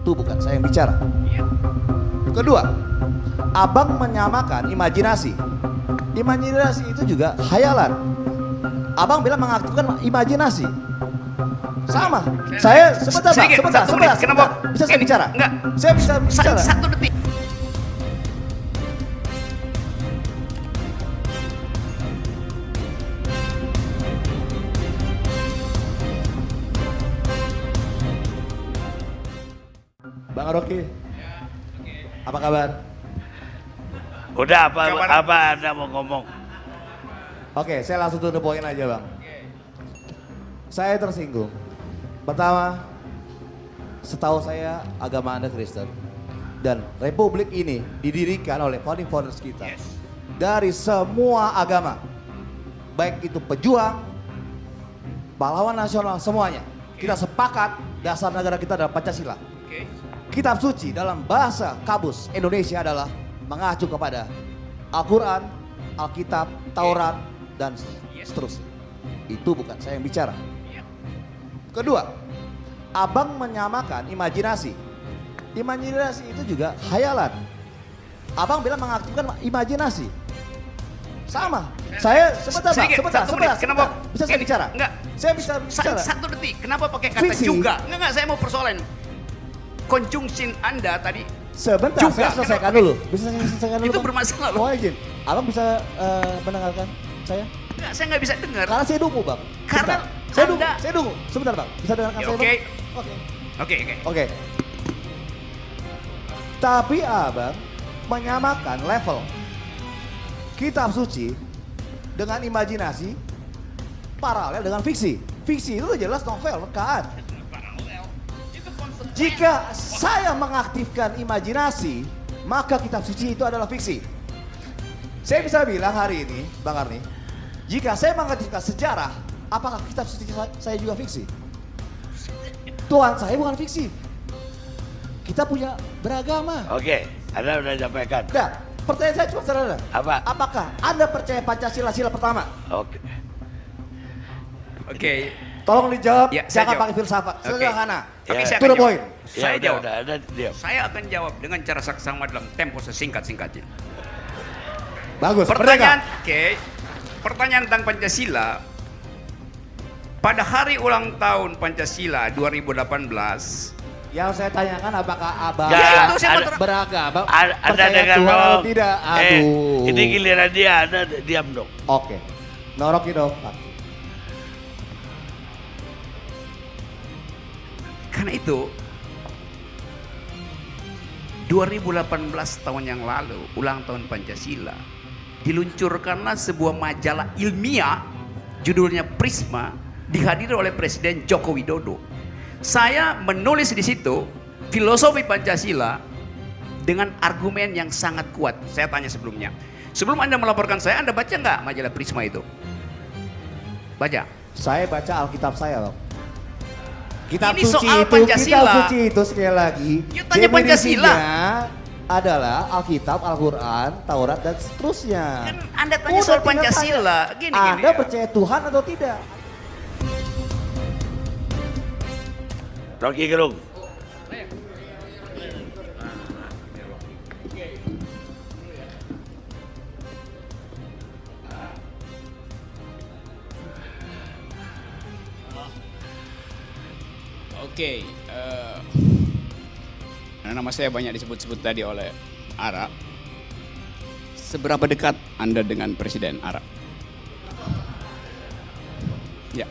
Itu bukan saya yang bicara. Kedua, abang menyamakan imajinasi. Imajinasi itu juga khayalan. Abang bilang mengaktifkan imajinasi. Sama. Saya sebentar, Bang, sebentar. Kenapa? Bisa saya bicara? Enggak. Saya bisa bicara. Satu detik. Bang Rocky. Apa kabar? Udah apa Anda mau ngomong? Oke, saya langsung to the point aja, Bang. Saya tersinggung. Pertama, setahu saya agama Anda Kristen. Dan republik ini didirikan oleh founding fathers kita. Dari semua agama. Baik itu pejuang, pahlawan nasional, semuanya. Kita sepakat dasar negara kita adalah Pancasila. Kitab suci dalam bahasa kabus Indonesia adalah mengacu kepada Al-Quran, Alkitab, Taurat, dan seterusnya. Itu bukan saya yang bicara. Kedua, abang menyamakan imajinasi. Imajinasi itu juga khayalan. Abang bilang mengaktifkan imajinasi. Sama. Saya sebentar. Kenapa? Bisa saya bicara? Enggak. Saya bisa bicara. Satu detik. Kenapa pakai kata Fiksi. juga? Enggak, saya mau persoalan. Conjunction Anda tadi Sebentar, juga. saya selesaikan dulu. Bisa saya selesaikan dulu? Itu Bang? bermasalah loh. Mohon izin. Abang bisa mendengarkan saya? Enggak, saya nggak bisa dengar. Karena saya dungu, Bang. Karena Sebentar. Saya dungu. Sebentar, Bang. Bisa dengarkan Ya, saya, oke. Bang? Oke. Oke. Tapi abang menyamakan level kitab suci dengan imajinasi paralel dengan fiksi. Fiksi itu udah jelas novel, rekaan. Jika saya mengaktifkan imajinasi, maka kitab suci itu adalah fiksi. Saya bisa bilang hari ini, Bang Arni, jika saya mengaktifkan sejarah, apakah kitab suci saya juga fiksi? Tuhan saya bukan fiksi. Kita punya beragama. Oke, Anda udah sampaikan. Nah, pertanyaan saya cuma sederhana. Apa? Apakah Anda percaya Pancasila sila pertama? Oke. Tolong dijawab, Ya, saya jangan jawab. pakai filsafat. Oke. Sederhana. Tapi Ya. saya To akan the point. jawab. Ya, Saya jawab. udah, diam. Saya akan jawab dengan cara saksama dalam tempo sesingkat-singkatnya. Bagus. Pertanyaan, merdeka. oke. Pertanyaan tentang Pancasila. Pada hari ulang tahun Pancasila 2018, Yang saya tanyakan apakah abang Ya, itu saya ada- beragama Anda percaya dengar Tuhan atau dong. tidak? Aduh. Ini giliran dia, Anda diam dong. Oke. Noroki dong, Pak. karena itu 2018 tahun yang lalu, ulang tahun Pancasila, diluncurkanlah sebuah majalah ilmiah, judulnya Prisma, dihadiri oleh Presiden Joko Widodo. Saya menulis di situ filosofi Pancasila dengan argumen yang sangat kuat. Saya tanya sebelumnya, sebelum Anda melaporkan saya, Anda baca nggak majalah Prisma itu? Baca. Saya baca Alkitab saya, Bang. Kitab Ini suci soal itu, Pancasila. kitab suci itu sekali lagi. You tanya Pancasila. Adalah Alkitab, Al-Quran, Taurat dan seterusnya. Kan Anda tanya Udah, soal tinggal Pancasila. tanya. Gini, Anda ya. percaya Tuhan atau tidak? Rocky Gerung. Oke, nama saya banyak disebut-sebut tadi oleh Ara. Seberapa dekat Anda dengan Presiden Ara? Ya.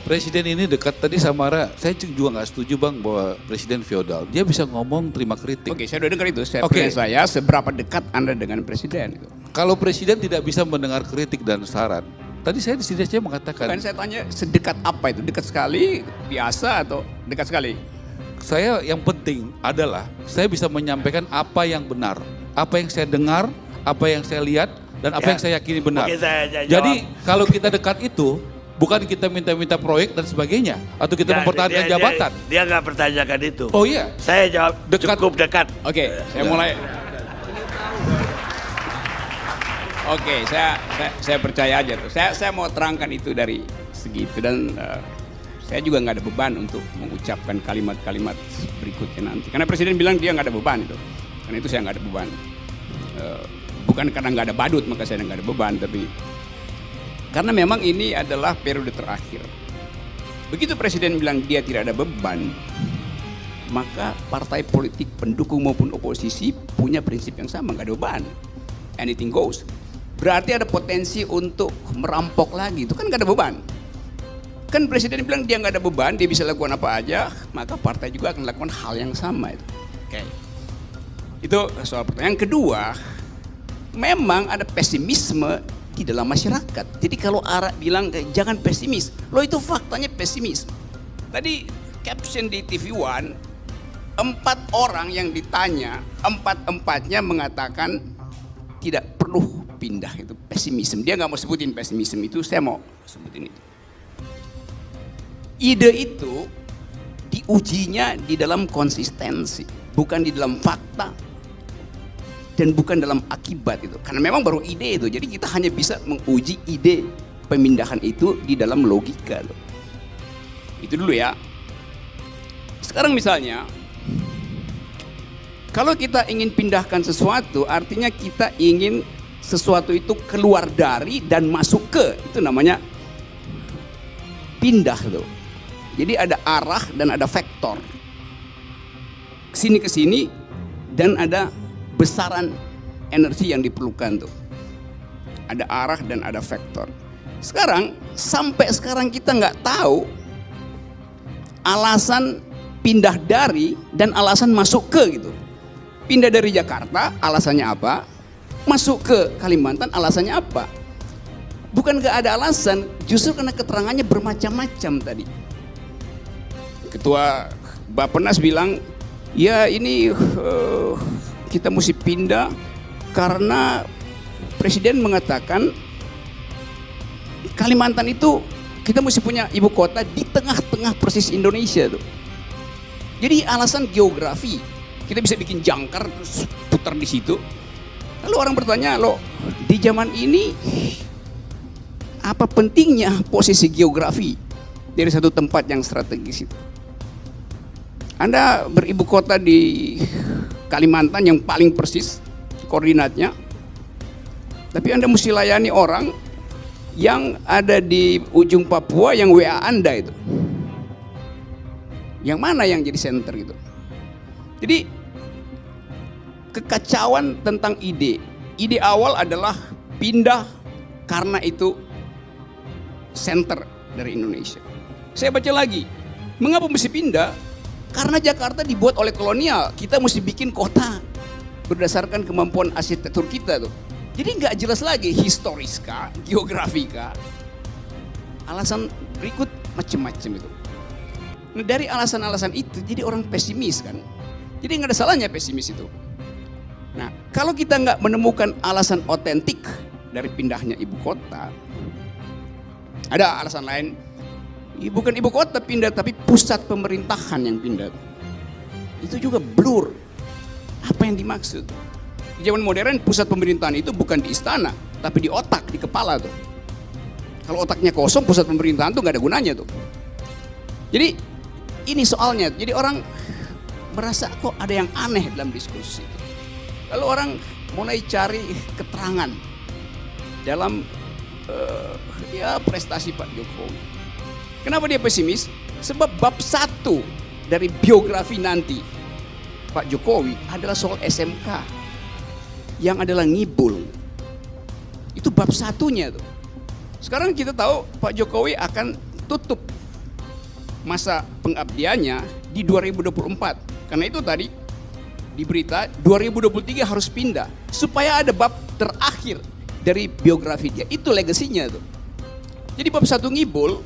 Presiden ini dekat tadi sama Ara. Saya juga nggak setuju Bang bahwa Presiden feodal. Dia bisa ngomong terima kritik. Oke, saya udah dengar itu. Oke. Pertanyaan saya, seberapa dekat Anda dengan Presiden? Kalau Presiden tidak bisa mendengar kritik dan saran, tadi saya di sini saja mengatakan, Kan saya tanya sedekat apa itu? Dekat sekali, biasa atau dekat sekali? saya yang penting adalah saya bisa menyampaikan apa yang benar, apa yang saya dengar, apa yang saya lihat, dan apa Ya. yang saya yakini benar. Oke, saya jawab. Jadi kalau kita dekat itu, bukan kita minta-minta proyek dan sebagainya, atau kita mempertahankan jabatan. Dia nggak pertanyakan itu. Oh iya, Saya jawab Dekat. cukup dekat. Oke, saya mulai. Oke, saya percaya aja tuh. Saya mau terangkan itu dari segi itu dan saya juga nggak ada beban untuk mengucapkan kalimat-kalimat berikutnya nanti. Karena Presiden bilang dia nggak ada beban itu. Karena itu saya nggak ada beban. Bukan karena nggak ada badut maka saya nggak ada beban, tapi karena memang ini adalah periode terakhir. Begitu Presiden bilang dia tidak ada beban, maka partai politik pendukung maupun oposisi punya prinsip yang sama, nggak ada beban. Anything goes. Berarti ada potensi untuk merampok lagi, itu kan nggak ada beban. Kan Presiden bilang dia nggak ada beban, dia bisa lakukan apa aja, maka partai juga akan lakukan hal yang sama itu. Oke. Itu soal pertanyaan. Yang kedua, memang ada pesimisme di dalam masyarakat. Jadi kalau Ara bilang jangan pesimis, lo itu faktanya pesimis. Tadi caption di TV One, 4 orang yang ditanya, 4-empatnya mengatakan tidak perlu pindah, itu pesimisme. Dia nggak mau sebutin pesimisme itu, saya mau sebutin itu. Ide itu diujinya di dalam konsistensi, bukan di dalam fakta dan bukan dalam akibat itu. Karena memang baru ide itu, jadi kita hanya bisa menguji ide pemindahan itu di dalam logika. Itu dulu ya. Sekarang misalnya, kalau kita ingin pindahkan sesuatu, artinya kita ingin sesuatu itu keluar dari dan masuk ke, itu namanya pindah tuh. Jadi ada arah dan ada vektor, kesini ke sini, dan ada besaran energi yang diperlukan tuh. Ada arah dan ada vektor. Sekarang sampai sekarang kita nggak tahu alasan pindah dari dan alasan masuk ke gitu. Pindah dari Jakarta alasannya apa? Masuk ke Kalimantan alasannya apa? Bukan gak ada alasan, justru karena keterangannya bermacam-macam tadi. Ketua Bappenas bilang, ya ini kita mesti pindah karena Presiden mengatakan Kalimantan itu kita mesti punya ibu kota di tengah-tengah persis Indonesia tuh. Jadi alasan geografi. Kita bisa bikin jangkar terus putar di situ. Lalu orang bertanya, loh di zaman ini apa pentingnya posisi geografi dari satu tempat yang strategis itu? Anda beribu kota di Kalimantan yang paling persis koordinatnya, tapi Anda mesti layani orang yang ada di ujung Papua yang WA Anda itu. Yang mana yang jadi center gitu? Jadi kekacauan tentang ide. Ide awal adalah pindah karena itu center dari Indonesia. Saya baca lagi, mengapa mesti pindah? Karena Jakarta dibuat oleh kolonial. Kita mesti bikin kota berdasarkan kemampuan arsitektur kita tuh. Jadi nggak jelas lagi historis kah, geografi kah. Alasan berikut macam-macam itu. Nah, dari alasan-alasan itu jadi orang pesimis kan. Jadi nggak ada salahnya pesimis itu. Nah, kalau kita nggak menemukan alasan otentik dari pindahnya ibu kota, ada alasan lain. Bukan ibu kota pindah, tapi pusat pemerintahan yang pindah. Itu juga blur. Apa yang dimaksud? Di zaman modern pusat pemerintahan itu bukan di istana, tapi di otak, di kepala tuh. Kalau otaknya kosong, pusat pemerintahan tuh nggak ada gunanya tuh. Jadi ini soalnya. Jadi orang merasa kok ada yang aneh dalam diskusi itu. Lalu orang mulai cari keterangan dalam prestasi Pak Jokowi. Kenapa dia pesimis? Sebab bab 1 dari biografi nanti Pak Jokowi adalah soal SMK yang adalah ngibul. Itu bab 1-nya tuh. Sekarang kita tahu Pak Jokowi akan tutup masa pengabdiannya di 2024. Karena itu tadi di berita 2023 harus pindah supaya ada bab terakhir dari biografi dia. Itu legasinya tuh. Jadi bab 1 ngibul,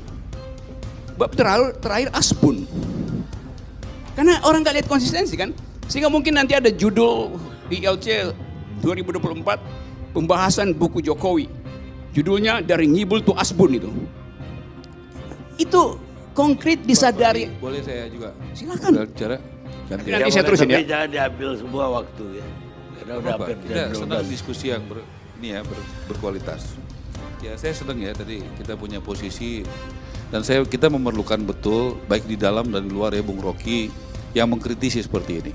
bab terakhir asbun. Karena orang nggak lihat konsistensi kan, sehingga mungkin nanti ada judul ILC 2024 pembahasan buku Jokowi. Judulnya dari ngibul to asbun itu. Itu konkret disadari. Boleh saya juga? Silakan. Bicara. Nanti saya terusin ya. Jangan diambil semua waktu ya. Karena udah hampir Kita senang diskusi yang berkualitas. Ya saya senang ya tadi kita punya posisi dan kita memerlukan betul baik di dalam dan di luar ya Bung Rocky yang mengkritisi seperti ini.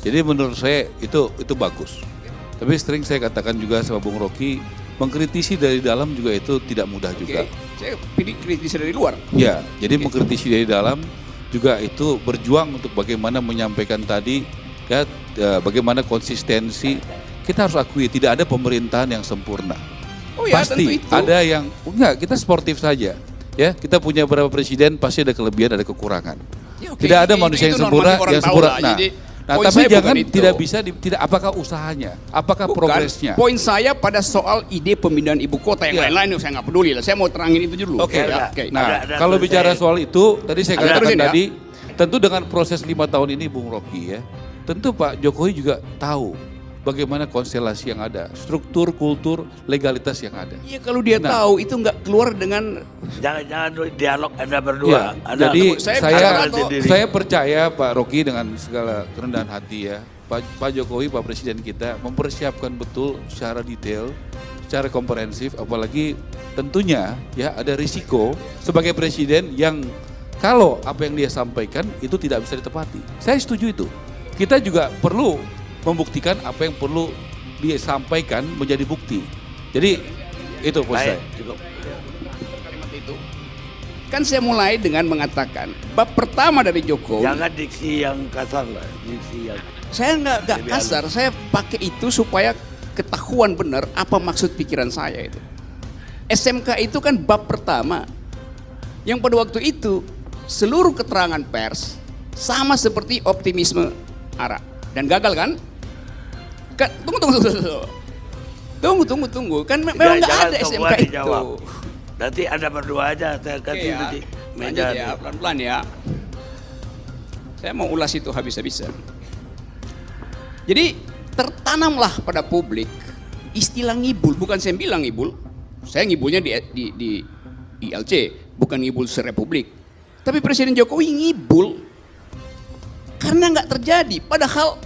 Jadi menurut saya itu bagus. Tapi sering saya katakan juga sama Bung Rocky, mengkritisi dari dalam juga itu tidak mudah juga. Saya pilih kritisi dari luar. Ya, jadi mengkritisi dari dalam juga itu berjuang untuk bagaimana menyampaikan tadi ya bagaimana konsistensi. Kita harus akui tidak ada pemerintahan yang sempurna. Oh ya, tentu Pasti itu. ada yang enggak, kita sportif saja. Ya, kita punya beberapa presiden pasti ada kelebihan, ada kekurangan. Ya, oke. Tidak ada manusia yang Itu sempurna, normatif orang yang tahu sempurna. lah. Nah, Jadi, nah poin tapi saya jangan bukan itu. tidak bisa tidak apakah usahanya, apakah Bukan. progresnya. Poin saya pada soal ide pemindahan ibu kota yang Ya. lain-lain saya nggak peduli lah. Saya mau terangin itu dulu. Oke. Ya, oke. Nah, Ada kalau selesai. bicara soal itu, tadi saya Ada katakan terusin ya. tadi, tentu dengan proses 5 tahun ini Bung Rocky ya, tentu Pak Jokowi juga tahu bagaimana konstelasi yang ada, struktur, kultur, legalitas yang ada. Iya, kalau dia Nah. tahu itu nggak keluar dengan Jangan dialog Anda berdua. Ya, Anda jadi saya saya katakan tuh- saya percaya Pak Rocky dengan segala kerendahan hati ya, Pak Jokowi, Pak Presiden kita mempersiapkan betul secara detail, secara komprehensif, apalagi tentunya ya ada risiko sebagai presiden yang kalau apa yang dia sampaikan itu tidak bisa ditepati. Saya setuju itu. Kita juga perlu membuktikan apa yang perlu disampaikan menjadi bukti. Jadi itu poin baik, saya. cukup. kalimat itu. Kan saya mulai dengan mengatakan bab pertama dari Jokowi. Jangan diksi yang kasar lah, diksi yang Saya nggak kasar, saya pakai itu supaya ketahuan benar apa maksud pikiran saya itu. SMK itu kan bab pertama yang pada waktu itu seluruh keterangan pers sama seperti optimisme Ara dan gagal kan? Tunggu. Kan memang nggak jangan ada semua SMK itu. dijawab. Nanti Anda berdua aja, saya kasih Oke, di lanjut meja. ya, pelan-pelan ya. Saya mau ulas itu habis-habisan. Jadi tertanamlah pada publik istilah ngibul, bukan saya bilang ngibul. Saya ngibulnya di ILC, bukan ngibul serepublik. Tapi Presiden Jokowi ngibul karena nggak terjadi. Padahal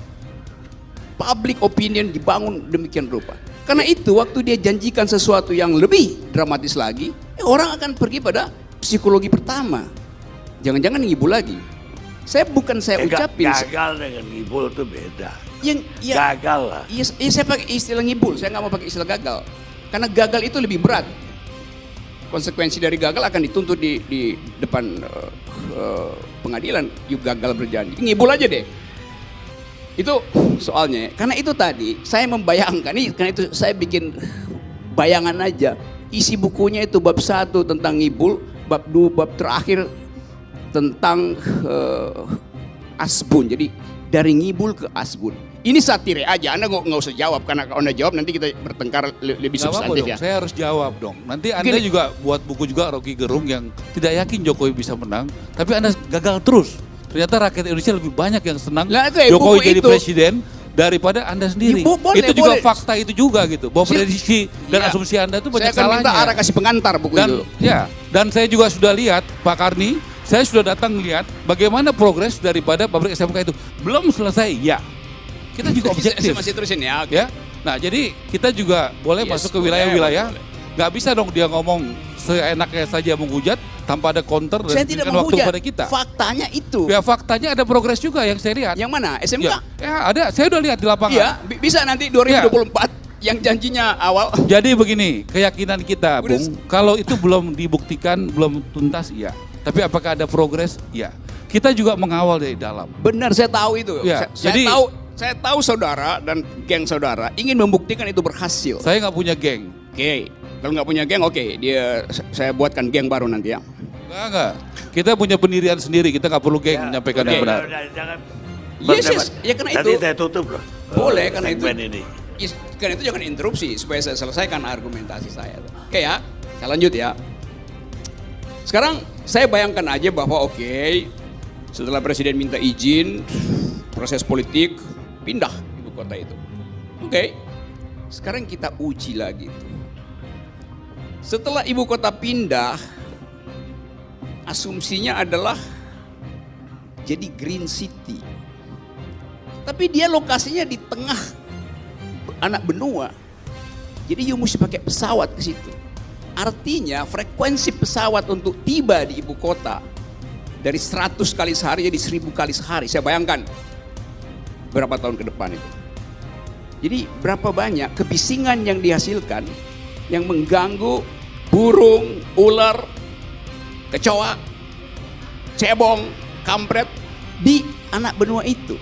public opinion dibangun demikian rupa. Karena itu waktu dia janjikan sesuatu yang lebih dramatis lagi, orang akan pergi pada psikologi pertama. Jangan-jangan ngibul lagi. Saya ucapin. Gagal dengan ngibul itu beda. Ya, Gagal lah. iya, saya pakai istilah ngibul, saya nggak mau pakai istilah gagal. Karena gagal itu lebih berat. Konsekuensi dari gagal akan dituntut di depan pengadilan. You gagal berjanji. Ngibul aja deh. Itu soalnya. Karena itu tadi saya membayangkan, karena itu saya bikin bayangan aja. Isi bukunya itu bab 1 tentang ngibul, bab 2, bab terakhir tentang asbun. Jadi dari ngibul ke asbun. Ini satire aja, Anda nggak usah jawab, karena kalau Anda jawab nanti kita bertengkar lebih Nggak apa-apa substantif dong, ya. saya harus jawab dong. Nanti Anda Gini. juga buat buku juga Rocky Gerung yang tidak yakin Jokowi bisa menang, tapi Anda gagal terus. Ternyata rakyat Indonesia lebih banyak yang senang Lah, kayak Jokowi buku jadi itu. presiden daripada Anda sendiri. Ya, boleh, itu juga boleh. fakta itu juga gitu. Bahwa prediksi dan Iya. asumsi Anda itu banyak Saya akan minta salahnya. Ara kasih pengantar buku Dan itu. ya, dan saya juga sudah lihat Pak Karni, saya sudah datang lihat bagaimana progres daripada pabrik SMK itu. Belum selesai, ya. Kita juga objektif. Saya masih terusin ya. Oke. Ya, nah jadi kita juga boleh Yes, masuk ke boleh, wilayah-wilayah. boleh. Nggak bisa dong dia ngomong seenaknya saja menghujat tanpa ada counter dan Saya tidak berikan waktu menghujat. kepada kita. Faktanya itu. Ya faktanya ada progres juga yang saya lihat. Yang mana? SMK? Ya, ada. Saya udah lihat di lapangan. Iya, bisa nanti 2024 yang janjinya awal. Jadi begini, keyakinan kita, Udah- Bung, kalau itu belum dibuktikan, belum tuntas, iya. Tapi apakah ada progres? Iya. Kita juga mengawal dari dalam. Benar, saya tahu itu. Ya, Saya jadi- saya tahu saudara dan geng saudara ingin membuktikan itu berhasil. Saya nggak punya geng. Oke, kalau nggak punya geng, oke, saya buatkan geng baru nanti ya. Enggak. Kita punya pendirian sendiri, kita nggak perlu geng menyampaikan yang benar. Jangan Yes, berdebat. yes. Ya, karena Nanti itu- saya tutup loh. Boleh, karena itu. segmen ini. Yes, karena itu jangan interupsi supaya saya selesaikan argumentasi saya. Oke ya, saya lanjut ya. Sekarang saya bayangkan aja bahwa oke, setelah presiden minta izin, proses politik pindah ibu kota itu. Oke, sekarang kita uji lagi. Setelah ibu kota pindah, asumsinya adalah jadi green city. Tapi dia lokasinya di tengah anak benua. Jadi you mesti pakai pesawat ke situ. Artinya frekuensi pesawat untuk tiba di ibu kota dari 100 kali sehari jadi 1000 kali sehari. Saya bayangkan berapa tahun ke depan itu. Jadi berapa banyak kebisingan yang dihasilkan yang mengganggu burung, ular, kecoa, cebong, kampret di anak benua itu.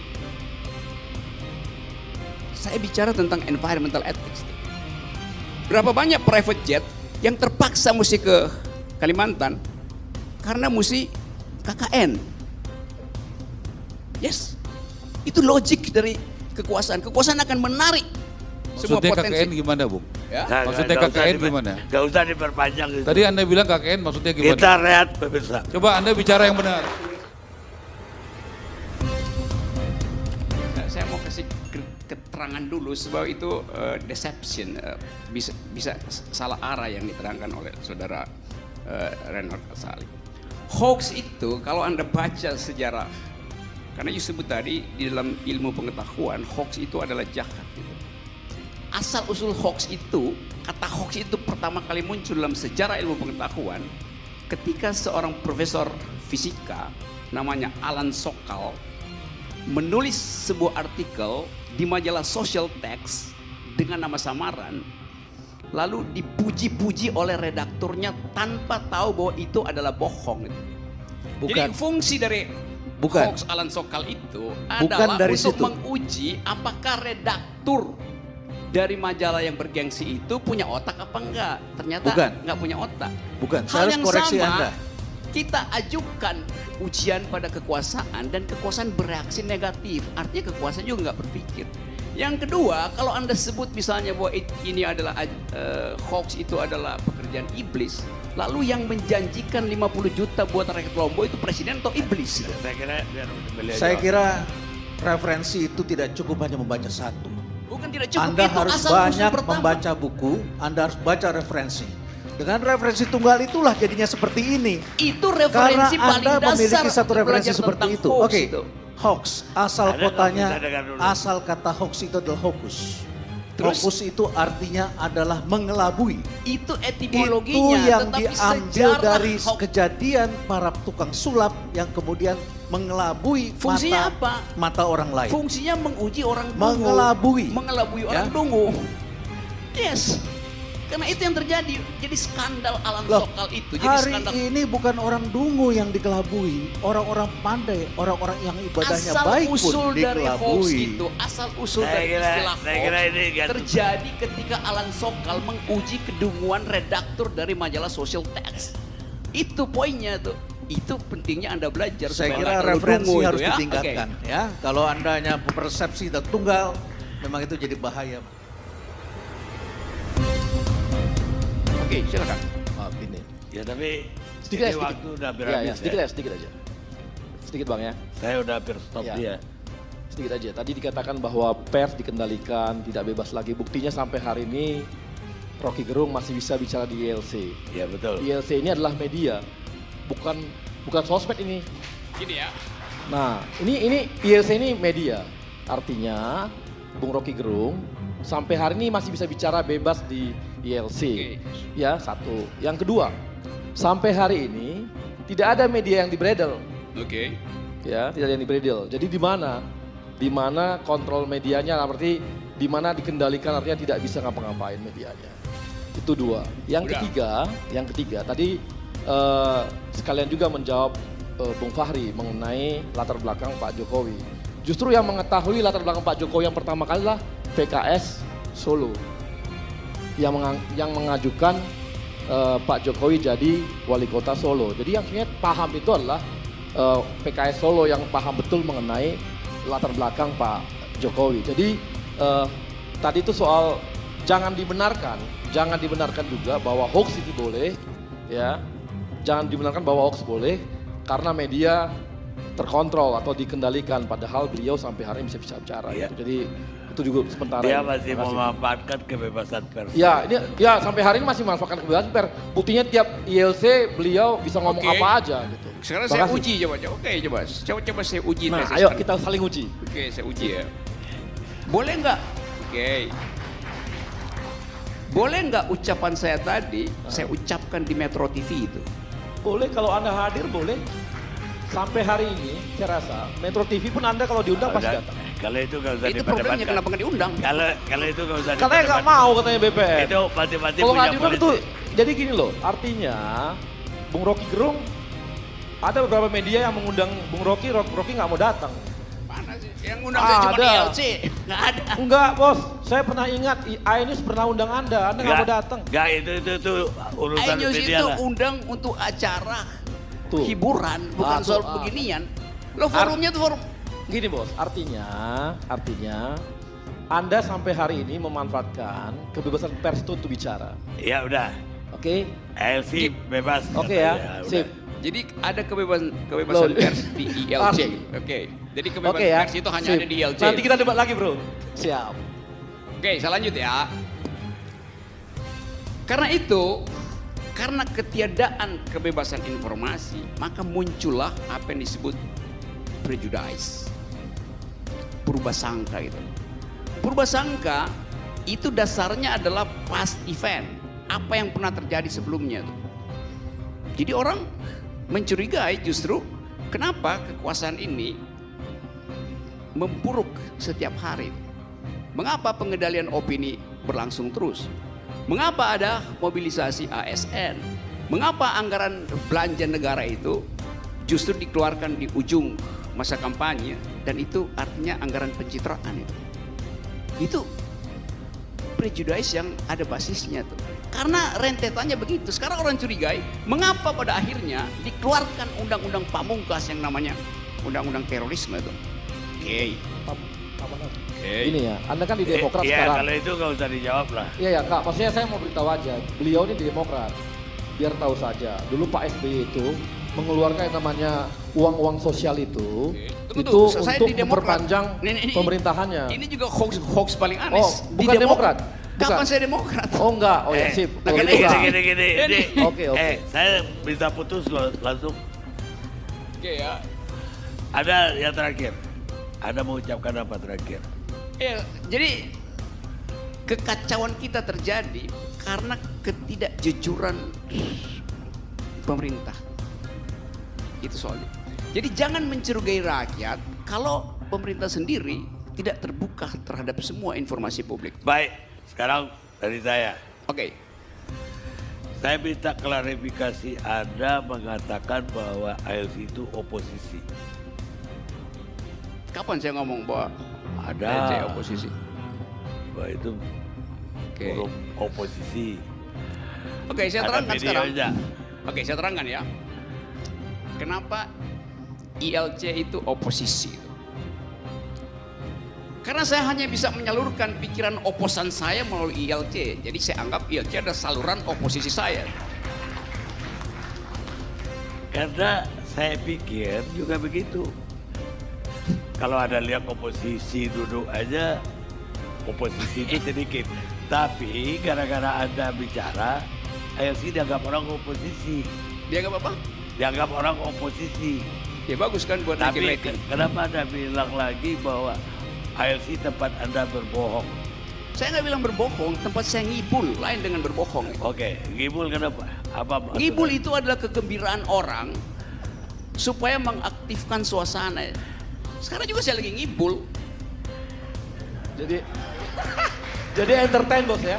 Saya bicara tentang environmental ethics. Berapa banyak private jet yang terpaksa mesti ke Kalimantan karena mesti KKN. Yes, itu logik dari kekuasaan. Kekuasaan akan menarik semua Maksudnya potensi. KKN gimana, Bung? Ya. Maksudnya KKN gimana? Gak usah diperpanjang itu. Tadi Anda bilang KKN maksudnya gimana? Kita rehat pemirsa. Coba Anda bicara yang benar. Nah, saya mau kasih keterangan dulu sebab itu deception, bisa salah arah yang diterangkan oleh saudara Reinhard Kasali. Hoax itu kalau Anda baca sejarah, karena you sebut tadi di dalam ilmu pengetahuan hoax itu adalah jahat. Gitu. Asal usul hoax itu, kata hoax itu pertama kali muncul dalam sejarah ilmu pengetahuan ketika seorang profesor fisika namanya Alan Sokal menulis sebuah artikel di majalah Social Text dengan nama samaran, lalu dipuji-puji oleh redakturnya tanpa tahu bahwa itu adalah bohong. Jadi fungsi dari hoax Alan Sokal itu adalah dari untuk situ. menguji apakah redaktur dari majalah yang bergengsi itu punya otak apa enggak. Ternyata enggak punya otak. Bukan, Hal saya harus yang koreksi sama, Anda. kita ajukan ujian pada kekuasaan dan kekuasaan bereaksi negatif. Artinya kekuasaan juga nggak berpikir. Yang kedua, kalau Anda sebut misalnya bahwa ini adalah hoax, itu adalah pekerjaan iblis, lalu yang menjanjikan 50 juta buat rakyat Lombok itu presiden atau iblis? Saya kira biar beliau Saya jawab. kira referensi itu tidak cukup hanya membaca satu. Bukan tidak cukup, Anda itu harus asal usul banyak pertama. membaca buku, Anda harus baca referensi. Dengan referensi tunggal itulah jadinya seperti ini. Itu Karena referensi paling Anda dasar memiliki satu referensi belajar seperti tentang itu. hoax Oke, itu. hoax. Asal Ada kotanya, nggak bisa dengar dulu? asal kata hoax itu adalah hokus. Terus? Hokus itu artinya adalah mengelabui. Itu Itu etimologinya, yang tetapi diambil sejarah dari hoax kejadian para tukang sulap yang kemudian mengelabui Fungsinya apa? mata orang lain. fungsinya menguji orang dungu. Mengelabui. Orang Ya. dungu. Yes. Karena itu yang terjadi. Jadi skandal Alan Loh, Sokal itu. Jadi hari skandal. ini bukan orang dungu yang dikelabui, orang-orang pandai, orang-orang yang ibadahnya Asal baik usul pun dari hoax dikelabui. itu, asal usul Saya dari kira- istilah saya kira hoax ini gantung. terjadi ketika Alan Sokal menguji kedunguan redaktur dari majalah Social Text. Itu poinnya tuh. Itu pentingnya Anda belajar. Saya supaya kira nggak terlalu referensi dungu itu harus ya. ditingkatkan ya. Kalau Anda hanya persepsi dan tunggal, memang itu jadi bahaya. Oke, silakan. Maaf ini. Ya tapi Sedikit ini aja, waktu udah hampir Ya, ya, habis sedikit ya. aja, sedikit aja. Sedikit Bang ya. Saya udah hampir stop Ya. dia. Sedikit aja. Tadi dikatakan bahwa pers dikendalikan, tidak bebas lagi. Buktinya sampai hari ini Rocky Gerung masih bisa bicara di ILC. Ya betul. ILC ini adalah media, bukan sosmed ini. Gini ya. Nah, ini ILC ini media. Artinya Bung Rocky Gerung sampai hari ini masih bisa bicara bebas di ILC. Oke. Ya, satu. Yang kedua, sampai hari ini tidak ada media yang dibredel. Oke. Ya, tidak ada yang dibredel. Jadi di mana? Di mana kontrol medianya, berarti di mana dikendalikan, artinya tidak bisa ngapa-ngapain medianya. Itu dua. Yang ketiga tadi sekalian juga menjawab Bung Fahri mengenai latar belakang Pak Jokowi. Justru yang mengetahui latar belakang Pak Jokowi yang pertama kali lah PKS Solo. Yang mengajukan Pak Jokowi jadi wali kota Solo. Jadi yang sebenarnya paham itu adalah PKS Solo yang paham betul mengenai latar belakang Pak Jokowi. Jadi tadi itu soal jangan dibenarkan juga bahwa hoax itu boleh, ya. Jangan dibenarkan bahwa hoax boleh karena media terkontrol atau dikendalikan. Padahal beliau sampai hari ini bisa bicara. Iya. Gitu. Jadi itu juga sementara. Dia ini. masih Terima kasih. memanfaatkan kebebasan pers. Ya, ini ya sampai hari ini masih memanfaatkan kebebasan pers. Buktinya tiap ILC beliau bisa ngomong Oke. apa aja gitu. Sekarang Terima saya kasih. uji coba. Oke, coba saya uji. Nah, tesis ayo sekarang. kita saling uji. Oke, saya uji ya. Boleh nggak? Oke. Boleh nggak ucapan saya tadi, saya ucapkan di Metro TV itu? Boleh kalau Anda hadir boleh. Sampai hari ini saya rasa Metro TV pun Anda kalau diundang pasti datang. Kalau itu nggak usah Itu problemnya diperdebatkan. kenapa nggak diundang? Kalau itu nggak usah Katanya nggak diperdebatkan. mau katanya BPN. Itu mati-mati Kalau punya nggak diundang itu, politik. jadi gini loh, artinya Bung Rocky Gerung, ada beberapa media yang mengundang Bung Rocky nggak mau datang. Mana sih? Yang undang saya cuma Ada. ILC, nggak ada. Enggak bos, saya pernah ingat Ainis pernah undang Anda nggak mau datang. Nggak, itu urusan iNews media itu lah. undang untuk acara Tuh. hiburan, bukan Tuh, soal beginian. Lo forumnya tuh forum. Gini bos, artinya Anda sampai hari ini memanfaatkan kebebasan pers itu untuk bicara. Ya udah, Oke? ALC bebas. Oke ya, udah. sip. Jadi ada kebebasan Loh. pers di ILC. Arti. Oke. Jadi kebebasan Oke ya. pers itu hanya sip. ada di ILC. Nanti kita debat lagi bro. Siap. Oke, saya lanjut ya. Karena itu, karena ketiadaan kebebasan informasi, maka muncullah apa yang disebut prejudice. Purbasangka itu. Purbasangka itu dasarnya adalah past event. Apa yang pernah terjadi sebelumnya tuh. Jadi orang mencurigai justru kenapa kekuasaan ini memburuk setiap hari. Mengapa pengendalian opini berlangsung terus? Mengapa ada mobilisasi ASN? Mengapa anggaran belanja negara itu justru dikeluarkan di ujung masa kampanye dan itu artinya anggaran pencitraan itu. Itu prejudice yang ada basisnya tuh. Karena rentetannya begitu. Sekarang orang curigai, mengapa pada akhirnya dikeluarkan undang-undang pamungkas yang namanya undang-undang terorisme itu. Oke. Ini ya, Anda kan di Demokrat Iya, sekarang. kalau itu nggak usah dijawab lah. Iya ya Kak, maksudnya saya mau beritahu aja, beliau ini di Demokrat. Biar tahu saja, dulu Pak SBY itu mengeluarkan yang namanya uang-uang sosial itu, Tunggu, itu tunggu. Saya untuk di Demokrat. memperpanjang Ini- pemerintahannya. Ini juga hoax paling aneh. Oh, bukan Demokrat? Kapan Bukan. saya Demokrat? Oh enggak, oh ya sip. nah, Oh, kan itu enggak. Gini. Oke, oke. Saya bisa putus loh, langsung. Oke ya. Ada yang terakhir. Anda mau ucapkan apa terakhir? Ya, jadi kekacauan kita terjadi karena ketidakjujuran pemerintah. Itu soalnya. Jadi jangan mencurigai rakyat kalau pemerintah sendiri tidak terbuka terhadap semua informasi publik. Baik, sekarang dari saya. Oke. Saya minta klarifikasi Anda mengatakan bahwa ALC itu oposisi. Kapan saya ngomong bahwa Ada. saya oposisi? Bahwa itu Oke. forum oposisi. Oke, saya Ada terangkan sekarang. videonya. Oke, saya terangkan ya. Kenapa ILC itu oposisi? Karena saya hanya bisa menyalurkan pikiran oposan saya melalui ILC. Jadi saya anggap ILC adalah saluran oposisi saya. Karena saya pikir juga begitu. Kalau ada lihat oposisi duduk aja, oposisi itu sedikit. Tapi gara-gara Anda bicara, ALC dianggap orang oposisi. Dia nggak apa-apa? Dianggap orang oposisi. Ya bagus kan buat naikin Tapi rating. kenapa Anda bilang lagi bahwa ALC tempat Anda berbohong? Saya nggak bilang berbohong, tempat saya ngibul, lain dengan berbohong. Oke, ngibul kenapa? Apa maksudnya? Ngibul itu adalah kegembiraan orang supaya mengaktifkan suasana. Sekarang juga saya lagi ngibul. Jadi entertain bos ya.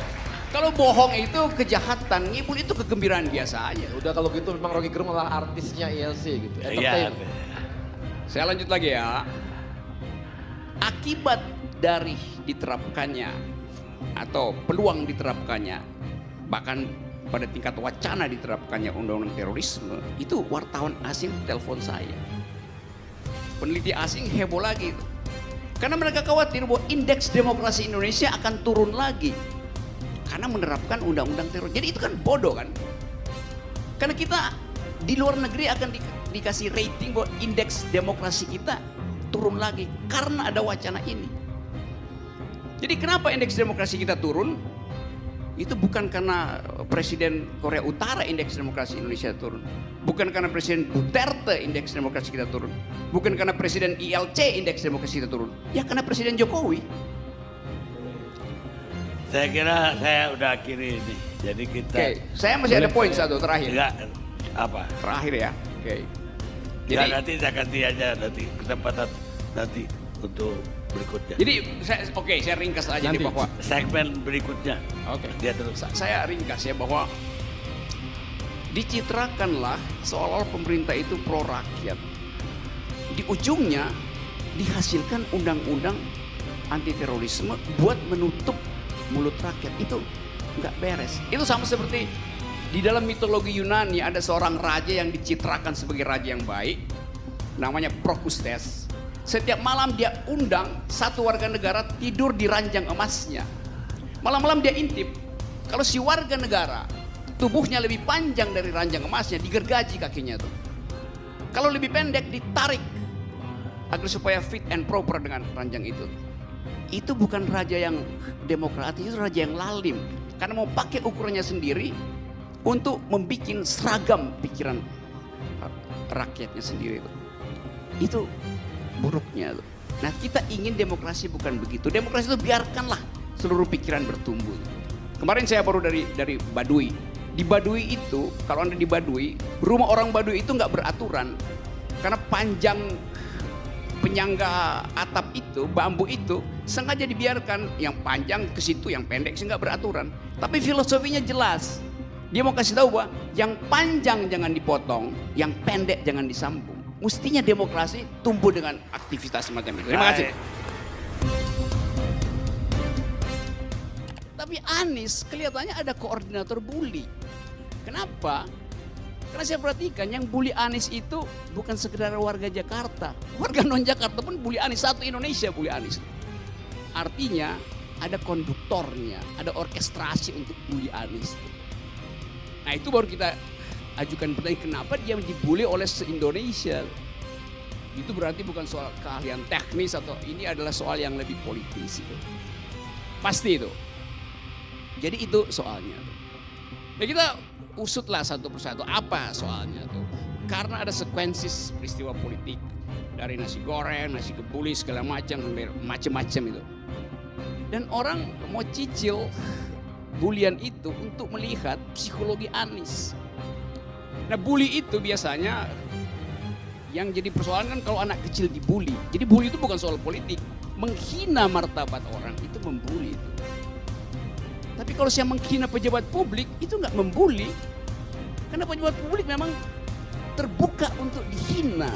Kalau bohong itu kejahatan, ngibul itu kegembiraan biasa aja. Udah kalau gitu memang Rocky Gerung adalah artisnya ILC gitu. Iya. Entertain. Saya lanjut lagi ya. Akibat dari diterapkannya atau peluang diterapkannya, bahkan pada tingkat wacana diterapkannya undang-undang terorisme, itu wartawan asing telepon saya. Peneliti asing heboh lagi. Karena mereka khawatir bahwa indeks demokrasi Indonesia akan turun lagi. Karena menerapkan undang-undang teror. Jadi itu kan bodoh kan. Karena kita di luar negeri akan dikasih rating bahwa indeks demokrasi kita turun lagi karena ada wacana ini. Jadi kenapa indeks demokrasi kita turun? Itu bukan karena Presiden Korea Utara indeks demokrasi Indonesia turun. Bukan karena Presiden Duterte indeks demokrasi kita turun. Bukan karena Presiden ILC indeks demokrasi kita turun. Ya karena Presiden Jokowi. Saya kira saya udah akhiri ini. Jadi kita Oke, saya masih ada poin satu terakhir. enggak apa? Terakhir ya. Oke. Jadi Jadi nanti saya ganti aja nanti kesempatan nanti untuk berikutnya. jadi saya ringkas aja nih bahwa Segmen berikutnya oke. dia terus. Saya ringkas ya bahwa dicitrakanlah seolah-olah pemerintah itu pro rakyat. Di ujungnya dihasilkan undang-undang anti terorisme buat menutup mulut rakyat. Itu nggak beres. Itu sama seperti di dalam mitologi Yunani ada seorang raja yang dicitrakan sebagai raja yang baik, namanya Procrustes. Setiap malam dia undang satu warga negara tidur di ranjang emasnya. Malam-malam dia intip. Kalau si warga negara tubuhnya lebih panjang dari ranjang emasnya, digergaji kakinya tuh. Kalau lebih pendek ditarik agar supaya fit and proper dengan ranjang itu. Itu bukan raja yang demokratis, itu raja yang lalim. Karena mau pakai ukurannya sendiri untuk membuat seragam pikiran rakyatnya sendiri itu. Itu buruknya tuh. Nah, kita ingin demokrasi bukan begitu. Demokrasi itu biarkanlah seluruh pikiran bertumbuh. Kemarin saya baru dari Baduy. Di Baduy itu, kalau Anda di Baduy, rumah orang Baduy itu nggak beraturan. Karena panjang penyangga atap itu, bambu itu, sengaja dibiarkan yang panjang ke situ, yang pendek sih nggak beraturan. Tapi filosofinya jelas. Dia mau kasih tahu bahwa yang panjang jangan dipotong, yang pendek jangan disambung. Mestinya demokrasi tumbuh dengan aktivitas semacam itu. Terima kasih. Tapi Anies kelihatannya ada koordinator bully. Kenapa? Karena saya perhatikan yang bully Anies itu bukan sekedar warga Jakarta. Warga non Jakarta pun bully Anies. Satu Indonesia bully Anies. Artinya ada konduktornya, ada orkestrasi untuk bully Anies. Nah itu baru kita ajukan pertanyaan, kenapa dia dibully oleh se-Indonesia. Itu berarti bukan soal keahlian teknis atau ini adalah soal yang lebih politis itu. Pasti itu. Jadi itu soalnya. Ya kita usutlah satu persatu apa soalnya tuh. Karena ada sekuensis peristiwa politik dari nasi goreng, nasi kebuli segala macam itu. Dan orang mau cicil bulian itu untuk melihat psikologi Anies. Nah bully itu biasanya yang jadi persoalan kan kalau anak kecil dibully. Jadi bully itu bukan soal politik. Menghina martabat orang itu membuli itu. Tapi kalau saya menghina pejabat publik itu nggak membuli. Karena pejabat publik memang terbuka untuk dihina,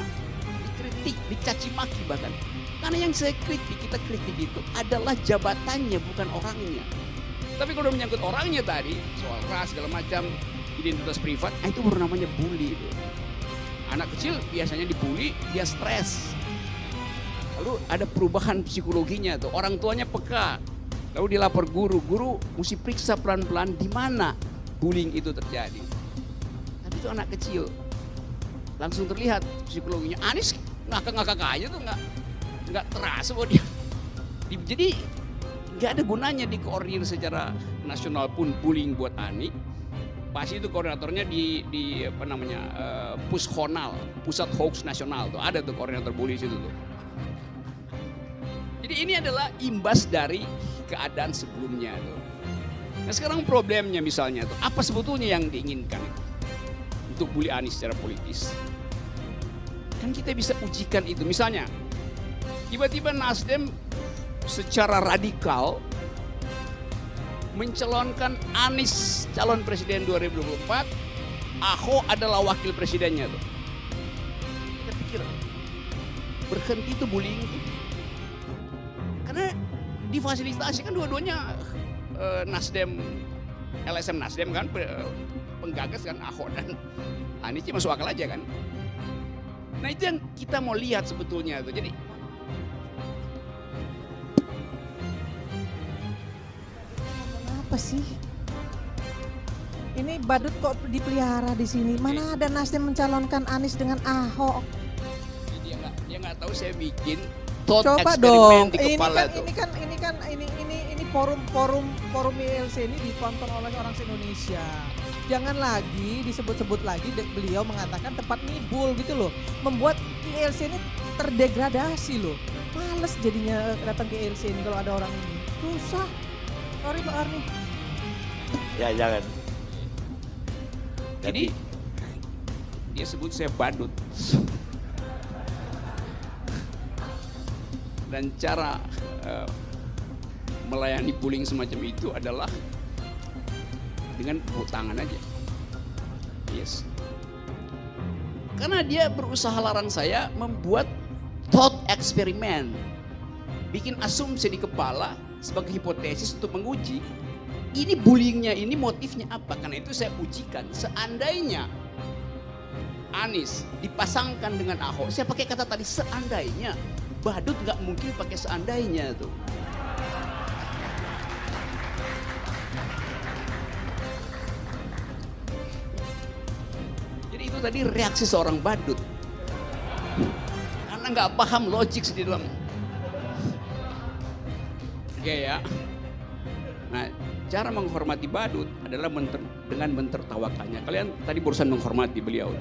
dikritik, dicaci maki bahkan. Karena yang saya kritik, kita kritik itu adalah jabatannya bukan orangnya. Tapi kalau menyangkut orangnya tadi, soal ras segala macam, identitas privat, itu baru namanya bully itu. Anak kecil biasanya dibully, dia stres. Lalu ada perubahan psikologinya tuh, orang tuanya peka. Lalu dia lapor guru mesti periksa pelan-pelan di mana bullying itu terjadi. Tapi itu anak kecil, langsung terlihat psikologinya. Anies ngakak-ngakak aja tuh nggak terasa bahwa dia. Jadi nggak ada gunanya dikoordinir secara nasional pun bullying buat Ani. Pasti itu koordinatornya di apa namanya Pushonal, Pusat Hoax Nasional tuh ada tuh koordinator bully situ tuh. Jadi ini adalah imbas dari keadaan sebelumnya tuh. Nah sekarang problemnya misalnya tuh apa sebetulnya yang diinginkan itu untuk bully Anies secara politis? Kan kita bisa ujikan itu. Misalnya tiba-tiba Nasdem secara radikal mencalonkan Anies calon presiden 2024, Ahok adalah wakil presidennya tuh. Kita pikir berhenti itu bullying tuh. Karena difasilitasi kan dua-duanya Nasdem, LSM Nasdem kan penggagas kan Ahok dan Anies masuk akal aja kan. Nah itu yang kita mau lihat sebetulnya tuh. Jadi apa sih? Ini badut kok dipelihara di sini. Mana ada Nasdem mencalonkan Anies dengan Ahok? Dia nggak tahu saya bikin thought Coba eksperimen dong. di kepala tuh. Ini forum ILC ini ditonton oleh orang se-Indonesia. Jangan lagi disebut-sebut lagi beliau mengatakan tempat ngibul gitu loh. Membuat ILC ini terdegradasi loh. Males jadinya datang ke ILC ini kalau ada orang ini. Susah. Sorry Pak Arni. Ya jangan. Jadi dia sebut saya badut. Dan cara melayani bullying semacam itu adalah dengan tepuk tangan aja. Yes. Karena dia berusaha larang saya membuat thought eksperimen. Bikin asumsi di kepala sebagai hipotesis untuk menguji. Ini bullyingnya ini motifnya apa? Karena itu saya ujikan. Seandainya Anies dipasangkan dengan Ahok. Saya pakai kata tadi seandainya. Badut nggak mungkin pakai seandainya tuh. Jadi itu tadi reaksi seorang badut. Karena nggak paham logik di dalam. Oke ya. Nah, cara menghormati badut adalah dengan mentertawakannya. Kalian tadi barusan menghormati beliau.